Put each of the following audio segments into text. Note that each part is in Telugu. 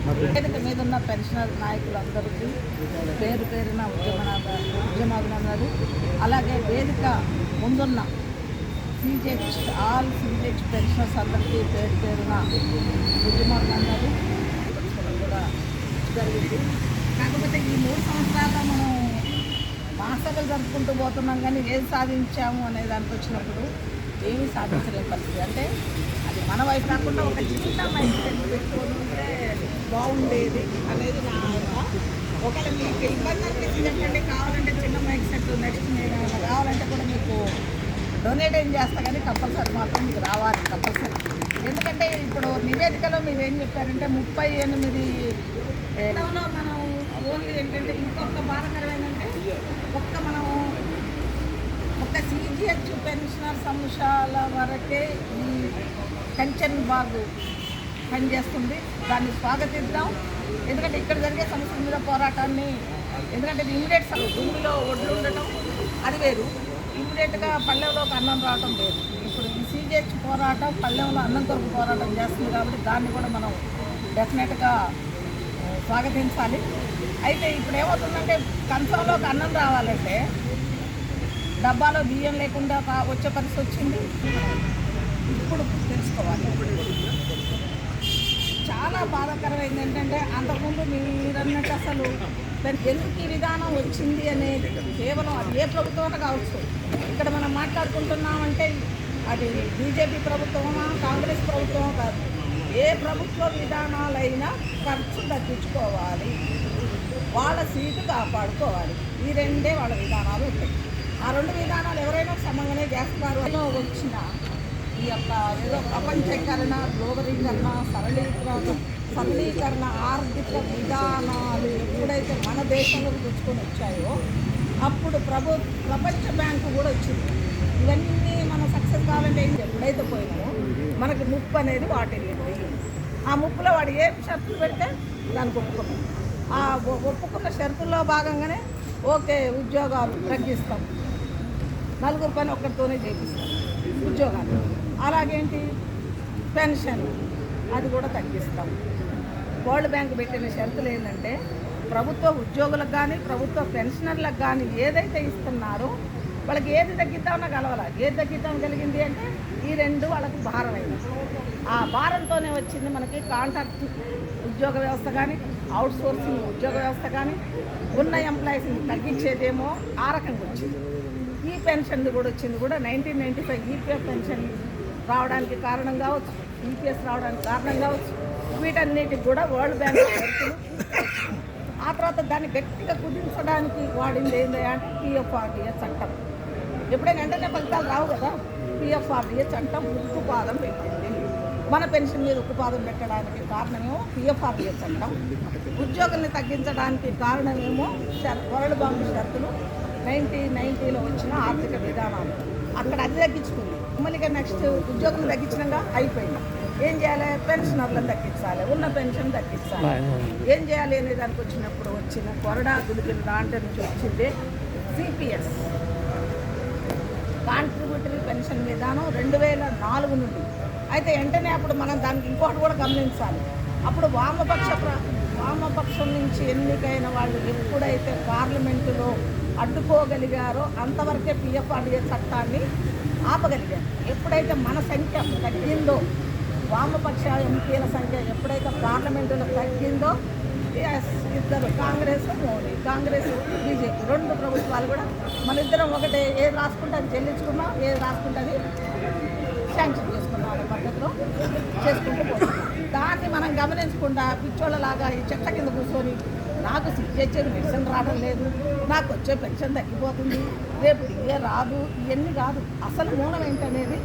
వేదిక మీద ఉన్న పెన్షనర్ నాయకులందరికీ పేరు పేరున ఉద్యమాభినందనలు. అలాగే వేదిక ముందున్న ఆల్ సీజేహెచ్ పెన్షనర్స్ అందరికీ పేరు పేరున ఉద్యమాభినందనలు కూడా జరిగింది. కాకపోతే ఈ 3 సంవత్సరాల్లో మనం మహాసభలు జరుపుకుంటూ పోతున్నాం, కానీ ఏది సాధించాము అనే దానికి వచ్చినప్పుడు ఏమీ సాధించలేని పరిస్థితి. అంటే అది మన వైపు కాకుండా ఒక చిన్న మైండ్ సెట్ పెట్టుకుంటే బాగుండేది అనేది నా ఒకవేళ మీకు ఇబ్బంది అనిపించి చెప్పండి, కావాలంటే చిన్న మైండ్ సెట్ నెక్స్ట్ నేను కావాలంటే కూడా మీకు డొనేట్ ఏం చేస్తా, కానీ కంపల్సరీ మాత్రం మీకు రావాలి కంపల్సరీ. ఎందుకంటే ఇప్పుడు నివేదికలో మీరు ఏం చెప్పారంటే 38 మనం ఓన్లీ ఏంటంటే ఇంకొక బాధకరమైందంటే మనం ఒక సీజీహెచ్ పెన్షనర్స్ అంశాల వరకే ఈ పెన్షన్ బాగు పనిచేస్తుంది. దాన్ని స్వాగతిద్దాం. ఎందుకంటే ఇక్కడ జరిగే సమస్యల మీద పోరాటాన్ని, ఎందుకంటే ఇది ఇమ్మీడియట్ భూమిలో ఒడ్లు ఉండటం అది వేరు, ఇమ్మీడియట్గా పల్లెంలోకి అన్నం రావటం వేరు. ఇప్పుడు ఈ సీజీహెచ్ పోరాటం పల్లెంలో అన్నం కొరకు పోరాటం చేస్తుంది కాబట్టి దాన్ని కూడా మనం డెఫినెట్గా స్వాగతించాలి. అయితే ఇప్పుడు ఏమవుతుందంటే కంచంలోకి అన్నం రావాలంటే డబ్బాలో బియ్యం లేకుండా వచ్చే పరిస్థితి వచ్చింది. ఇప్పుడు తెలుసుకోవాలి. చాలా బాధాకరమైంది ఏంటంటే అంతకుముందు మీరన్నట్టు అసలు ఎందుకు ఈ విధానం వచ్చింది అనేది కేవలం అది ఏ ప్రభుత్వం కావచ్చు. ఇక్కడ మనం మాట్లాడుకుంటున్నామంటే అది బీజేపీ ప్రభుత్వమా కాంగ్రెస్ ప్రభుత్వమా కాదు, ఏ ప్రభుత్వ విధానాలైనా ఖర్చు తగ్గించుకోవాలి, వాళ్ళ సీటు కాపాడుకోవాలి. ఈ రెండే వాళ్ళ విధానాలు ఉంటాయి. ఆ 2 విధానాలు ఎవరైనా సమంగానే చేస్తారో వచ్చిన ఈ యొక్క ఏదో ప్రపంచీకరణ, గ్లోబలీకరణ, సరళీకరణ ఆర్థిక విధానాలు ఎప్పుడైతే మన దేశంలోకి తెచ్చుకొని వచ్చాయో అప్పుడు ప్రపంచ బ్యాంకు కూడా వచ్చింది. ఇవన్నీ మనం సక్సెస్ కావాలంటే ఎప్పుడైతే పోయినామో మనకి ముప్పు అనేది వాటిల్లింది. ఆ ముప్పులో వాడు ఏ షరతులు పెడితే దానికి ఒప్పుకున్నాం. ఆ ఒప్పుకున్న షరతుల్లో భాగంగానే ఓకే ఉద్యోగాలు తగ్గిస్తాం, 4 పని ఒక్కరితోనే చేపిస్తాం ఉద్యోగాలు. అలాగేంటి పెన్షన్ అది కూడా తగ్గిస్తాం. వరల్డ్ బ్యాంక్ పెట్టిన షరతులు ఏంటంటే ప్రభుత్వ ఉద్యోగులకు కానీ ప్రభుత్వ పెన్షనర్లకు కానీ ఏదైతే ఇస్తున్నారో వాళ్ళకి ఏది తగ్గిద్దామన్నా కలవాల. ఏది తగ్గిద్దాం కలిగింది అంటే ఈ 2 వాళ్ళకి భారమైంది. ఆ భారంతోనే వచ్చింది మనకి కాంట్రాక్ట్ ఉద్యోగ వ్యవస్థ కానీ అవుట్సోర్సింగ్ ఉద్యోగ వ్యవస్థ కానీ ఉన్న ఎంప్లాయీస్ని తగ్గించేదేమో ఆ రకంగా వచ్చింది. ఈ పెన్షన్ కూడా వచ్చింది కూడా 1995 ఈపీఎఫ్ పెన్షన్ రావడానికి కారణం కావచ్చు, ఈపీఎస్ రావడానికి కారణం కావచ్చు. వీటన్నిటికి కూడా వరల్డ్ బ్యాంక్ ఆ తర్వాత దాన్ని గట్టిగా కుదించడానికి వాడింది ఏంటంటే పిఎఫ్ఆర్డీఏ చట్టం. ఎప్పుడైనా వెంటనే ఫలితాలు రావు కదా. పిఎఫ్ఆర్డీఏ చట్టం ఉక్కుపాదం పెట్టింది. మన పెన్షన్ మీద ఉక్కుపాదం పెట్టడానికి కారణమేమో పిఎఫ్ఆర్డీఏ చట్టం, ఉద్యోగుల్ని తగ్గించడానికి కారణమేమో వరల్డ్ బ్యాంక్ షరతులు 1990లో వచ్చిన ఆర్థిక విధానాలు. అక్కడ అది తగ్గించుకుంది. మళ్ళీ నెక్స్ట్ ఉద్యోగులు తగ్గించినాక అయిపోయింది. ఏం చేయాలి? పెన్షనర్లను తగ్గించాలి, ఉన్న పెన్షన్ తగ్గించాలి. ఏం చేయాలి అనే దానికి వచ్చినప్పుడు వచ్చిన కొరడా గుడికిన దాంట్లో నుంచి వచ్చింది సిపిఎస్ కాంట్రిబ్యూటరీ పెన్షన్ విధానం 2004 నుండి. అయితే వెంటనే అప్పుడు మనం దానికి ఇంకోటి కూడా గమనించాలి. అప్పుడు వామపక్షం నుంచి ఎన్నికైన వాళ్ళు ఎప్పుడైతే పార్లమెంటులో అడ్డుకోగలిగారో అంతవరకే పిఎఫ్ఆర్డీఏ చట్టాన్ని ఆపగలిగారు. ఎప్పుడైతే మన సంఖ్య తగ్గిందో, వామపక్ష ఎంపీల సంఖ్య ఎప్పుడైతే పార్లమెంటులో తగ్గిందో, ఇద్దరు కాంగ్రెస్ బీజేపీ 2 ప్రభుత్వాలు కూడా మన ఇద్దరం ఒకటే, ఏది రాసుకుంటే అది చెల్లించుకున్నాం, ఏది రాసుకుంటే అది శాంక్షన్ చేసుకున్నాం అనే పద్ధతిలో చేసుకుంటూ పోతున్నాం. దాన్ని మనం గమనించకుండా పిచ్చోళ్ళలాగా ఈ చెట్ల కింద కూర్చొని నాకు సిగ్గొచ్చే పెన్షన్ రావడం లేదు, నాకు వచ్చే పెన్షన్ తగ్గిపోతుంది, రేపు ఇదే రాదు, ఇవన్నీ కాదు. అసలు మూలం ఏంటనేది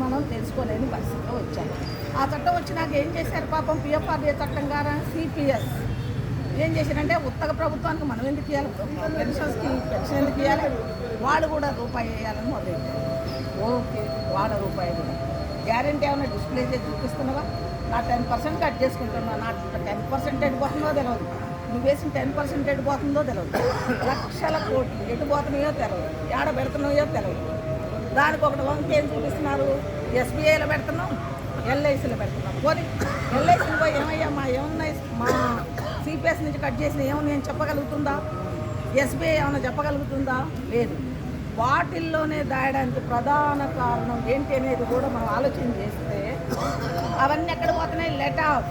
మనం తెలుసుకోలేని పరిస్థితిలో వచ్చాయి. ఆ చట్టం వచ్చినాక ఏం చేశారు పాపం? పిఎఫ్ఆర్డీఏ చట్టం ద్వారా సిపిఎస్ ఏం చేశారంటే ఉత్తగ ప్రభుత్వానికి మనం ఎందుకు ఇవ్వాలి, పెన్షన్స్కి పెన్షన్ ఎందుకు ఇవ్వాలి, వాళ్ళు కూడా రూపాయి వేయాలని మొదలెట్టారు. ఓకే, వాళ్ళ రూపాయి కూడా గ్యారెంటీ ఏమైనా డిస్ప్లే చేసి చూపిస్తున్నావా? నా 10% కట్ చేసుకుంటున్నా, నా 10% ఎడిపోతుందో తెలియదు, నువ్వు వేసిన 10% ఎడిపోతుందో తెలియదు, లక్షల కోట్లు ఎడిపోతున్నాయో తెలియదు, ఏడ పెడుతున్నాయో తెలియదు. దానికి ఒకటి వంక ఏం చూపిస్తున్నారు? ఎస్బీఐలో పెడుతున్నాం, ఎల్ఐసీలో పెడుతున్నాం. పోనీ ఎల్ఐసీలో పోయి ఏమయ్యా ఏమన్నా సిపిఎస్ నుంచి కట్ చేసిన ఏమని నేను చెప్పగలుగుతుందా? ఎస్బీఐ ఏమైనా చెప్పగలుగుతుందా? లేదు. వాటిల్లోనే దాయడానికి ప్రధాన కారణం ఏంటి అనేది కూడా మనం ఆలోచన చేస్తే అవన్నీ ఎక్కడ పోతున్నాయి? లెట్ ఆఫ్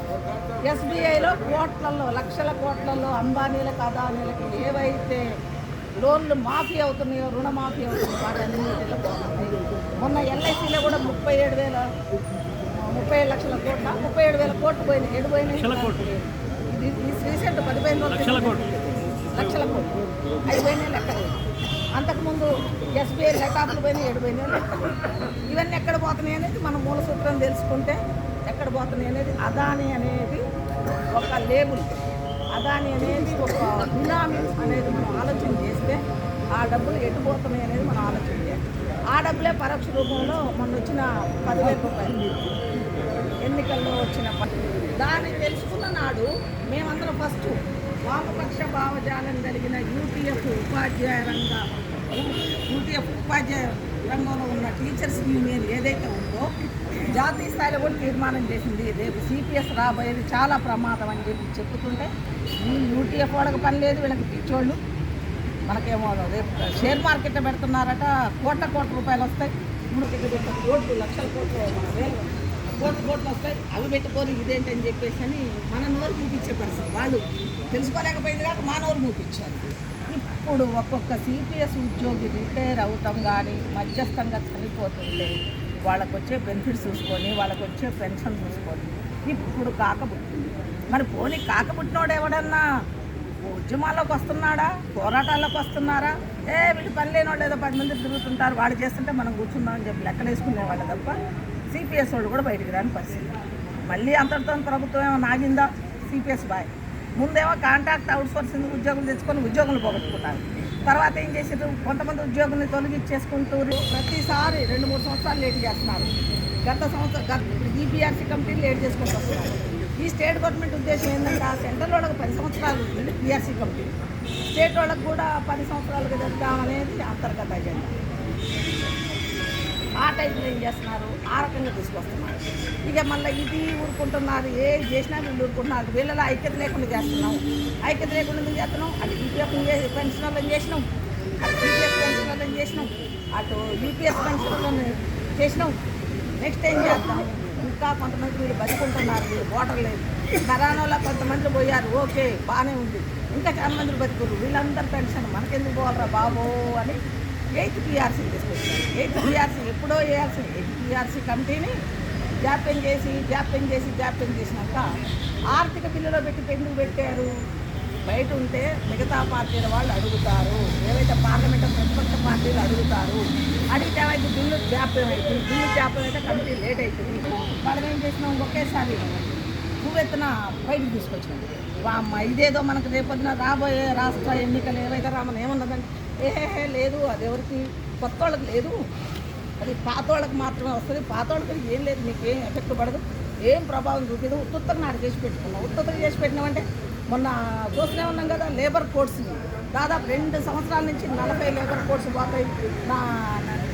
ఎస్బీఐలో కోట్లలో, లక్షల కోట్లలో అంబానీలకు, అదానీలకు ఏవైతే లోన్లు మాఫీ అవుతున్నాయో, రుణమాఫీ అవుతున్నాయో వాటన్నిటిలో పోతుంది. మొన్న ఎల్ఐసిలో కూడా 37 లక్షల కోట్ల 37,000 కోట్లు పోయినాయి. ఎటు పోయినాయి? ఇది రీసెంట్ 15 లక్షల కోట్లు అవి పోయినాయి లెక్కలు. అంతకుముందు ఎస్బీఐ లెటాపులు పోయినాయి, ఎటు పోయినాయి లెక్కలు. ఇవన్నీ ఎక్కడ పోతున్నాయి అనేది మనం మూల సూత్రం తెలుసుకుంటే ఎక్కడ పోతున్నాయి అనేది, అదాని అనేది ఒక లేబుల్, అదాని అనేది ఒక బినామీ అనేది మనం ఆలోచన చేస్తే ఆ డబ్బులు ఎటు పోతున్నాయి అనేది మనం ఆలోచన చేయాలి. ఆ డబ్బులే పరోక్ష రూపంలో మొన్న వచ్చిన 10,000 రూపాయలు ఎన్నికల్లో వచ్చిన దాన్ని తెలుసుకున్న నాడు మేమందరం ఫస్ట్ వామపక్ష భావజాలం కలిగిన యూటీఎఫ్ ఉపాధ్యాయ రంగంలో ఉన్న టీచర్స్ యూనియన్ ఏదైతే ఉందో జాతీయ స్థాయిలో కూడా తీర్మానం చేసింది, రేపు సిపిఎస్ రాబోయేది చాలా ప్రమాదం అని చెప్పుతుంటే ఈ యూటీఎఫ్ వాళ్ళకి పని లేదు, వీళ్ళకి పిచ్చోళ్ళు. మనకేమో రేపు షేర్ మార్కెట్లో పెడుతున్నారట, కోట్ల రూపాయలు వస్తాయి. కోట్లు, లక్షల కోట్లు వస్తాయి. అవి పెట్టుకొని ఇదేంటని చెప్పేసి అని మన నోరు మూపించే పరిస్థితి. వాళ్ళు తెలుసుకోలేకపోయింది కాక మా నోరు మూపించారు. ఇప్పుడు ఒక్కొక్క సిపిఎస్ ఉద్యోగి రిటైర్ అవటం కానీ మధ్యస్థంగా చనిపోతుంటే వాళ్ళకు వచ్చే బెనిఫిట్స్ చూసుకొని, వాళ్ళకు వచ్చే పెన్షన్ చూసుకొని ఇప్పుడు కాకపుట్టింది. మరి పోనీ కాకపుట్టినోడు ఎవడన్నా ఉద్యమాల్లోకి వస్తున్నాడా, పోరాటాల్లోకి వస్తున్నారా? వీళ్ళు పని లేని వాళ్ళు ఏదో 10 మంది తిరుగుతుంటారు, వాళ్ళు చేస్తుంటే మనం కూర్చుందామని చెప్పి లెక్కలేసుకునేవాళ్ళు తప్ప సిపిఎస్ వాళ్ళు కూడా బయటికి రాని పరిస్థితి. మళ్ళీ అంతటితో ప్రభుత్వం ఏమో నాగిందా? సిపిఎస్ బాయ్ ముందేమో కాంట్రాక్ట్ అవుట్సోర్సింగ్ ఉద్యోగులు తెచ్చుకొని ఉద్యోగులు పోగొట్టుకున్నారు. తర్వాత ఏం చేసారు? కొంతమంది ఉద్యోగుల్ని తొలగించేసుకుంటూ ప్రతిసారి 2-3 సంవత్సరాలు లేట్ చేస్తున్నారు. గత సంవత్సరం ఈపీఆర్సీ కమిటీలు లేట్ చేసుకుంటూ వస్తున్నారు. ఈ స్టేట్ గవర్నమెంట్ ఉద్దేశం ఏంటంటే సెంట్రల్ వాళ్ళకి 10 సంవత్సరాలు ఉంటుంది పీఆర్సీ కమిటీ, స్టేట్ వాళ్ళకి కూడా 10 సంవత్సరాలుగా జరుపుతామనేది అంతర్గత అజెండా. ఆ టైంలో ఏం చేస్తున్నారు? ఆ రకంగా తీసుకొస్తున్నారు. ఇక మళ్ళీ ఇది ఊరుకుంటున్నారు, ఏం చేసినా వీళ్ళు ఊరుకుంటున్నారు. వీళ్ళలో ఐక్యత లేకుండా చేస్తున్నాం. ఐక్యత లేకుండా ఎందుకు చేస్తున్నాం? అటు ఈపీఎఫ్ పెన్షన్ వాళ్ళని చేసినాం, అటు సిపిఎస్ పెన్షన్ వాళ్ళని చేసినాం, అటు యూపీఎస్ పెన్షన్ వాళ్ళని చేసినాం. నెక్స్ట్ ఏం చేస్తాం? ఇంకా కొంతమంది వీళ్ళు బతుకుంటున్నారు, వీళ్ళు ఓటర్ లేదు. కరోనాలో కొంతమంది పోయారు, ఓకే బాగానే ఉంది. ఇంకా చాలా మంది బతుకురు, వీళ్ళందరూ పెన్షన్ మనకెందుకు పోవాలరా బాబో అని 8th PRC తీసుకొచ్చారు. 8th PRC ఎప్పుడో వేయాల్సిన 8th PRC కమిటీని జాప్యం చేసినాక ఆర్థిక బిల్లులో ఎందుకు పెట్టారు? బయట ఉంటే మిగతా పార్టీల వాళ్ళు అడుగుతారు, ఏవైతే పార్లమెంటు ప్రతిపక్ష పార్టీలు అడుగుతారు. అడిగితే ఏమైతే బిల్లు జాప్యం అవుతుంది, బిల్లు జాప్యం అయితే కమిటీ లేట్ అవుతుంది. మనం ఏం చేసినాం? ఒకేసారి పువ్వెత్తున బయటకు తీసుకొచ్చినాం. అమ్మ ఇదేదో మనకు రేపొద్దున రాబోయే రాష్ట్ర ఎన్నికలు ఏవైతే రామని ఏమన్నదంటే లేదు, అది ఎవరికి కొత్త వాళ్ళకి లేదు, అది పాత వాళ్ళకి మాత్రమే వస్తుంది. పాత వాళ్ళకి ఏం లేదు, మీకు ఏం ఎఫెక్ట్ పడదు, ఏం ప్రభావం చూపదు. ఉత్తుత్తరం నాడు చేసి పెట్టుకున్నాం. ఉత్తుత్తరం చేసి పెట్టినామంటే మొన్న చూస్తూనే ఉన్నాం కదా, లేబర్ కోడ్స్ని దాదాపు 2 సంవత్సరాల నుంచి 40 లేబర్ కోడ్స్ పోతాయి,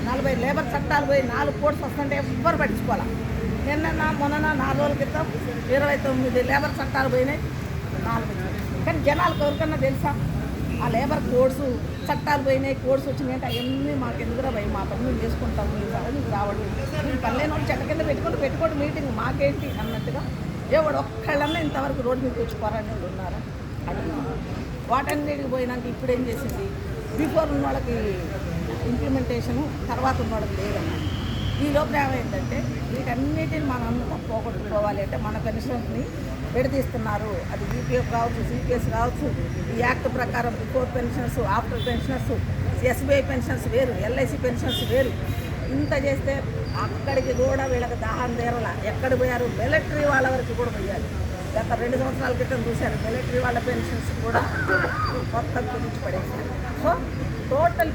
40 లేబర్ చట్టాలు పోయి 4 కోడ్స్ వస్తుంటే ఎవ్వరు పట్టించుకోవాలి. మొన్న 4 రోజుల క్రితం 29 లేబర్ చట్టాలు పోయినాయి, 4. కానీ జనాలకు ఎవరికన్నా తెలుసా ఆ లేబర్ కోడ్స్ చట్టాలు పోయినాయి, కోడ్స్ వచ్చినాయంటే అవన్నీ మాకు ఎందుకురా భయ, మా పని మేము చేసుకుంటాం, మీకు రావడం మీరు పనిలేని వాళ్ళు చెట్ల కింద పెట్టుకోండి మీటింగ్ మాకేంటి అన్నట్టుగా ఎవడు ఒక్కళ్ళన్నా ఇంతవరకు రోడ్డు మీద తెచ్చుకోరని ఉన్నారా అని. వాటన్నిటికి పోయినాక ఇప్పుడు ఏం చేసింది? బిఫోర్ ఉన్న వాళ్ళకి ఇంప్లిమెంటేషను, తర్వాత ఉన్న వాళ్ళకి లేదన్నమాట. ఈ లోపల ఏమైందంటే వీటన్నిటిని మనం పోగొట్టుకోవాలి అంటే మన పెన్షన్స్ని విడదీస్తున్నారు. అది యూపీఎఫ్ కావచ్చు, సిపిఎస్ కావచ్చు. ఈ యాక్ట్ ప్రకారం before pensions, after pensions, SBI pensions వేరు, ఎల్ఐసి పెన్షన్స్ వేరు. ఇంత చేస్తే అక్కడికి కూడా వీళ్ళకి దాహం తీరల. ఎక్కడ పోయారు? మిలిటరీ వాళ్ళ వరకు కూడా పోయారు. గత 2 సంవత్సరాల క్రితం చూశారు, మిలిటరీ వాళ్ళ పెన్షన్స్ కూడా కొత్త గురించి పడేశారు. So total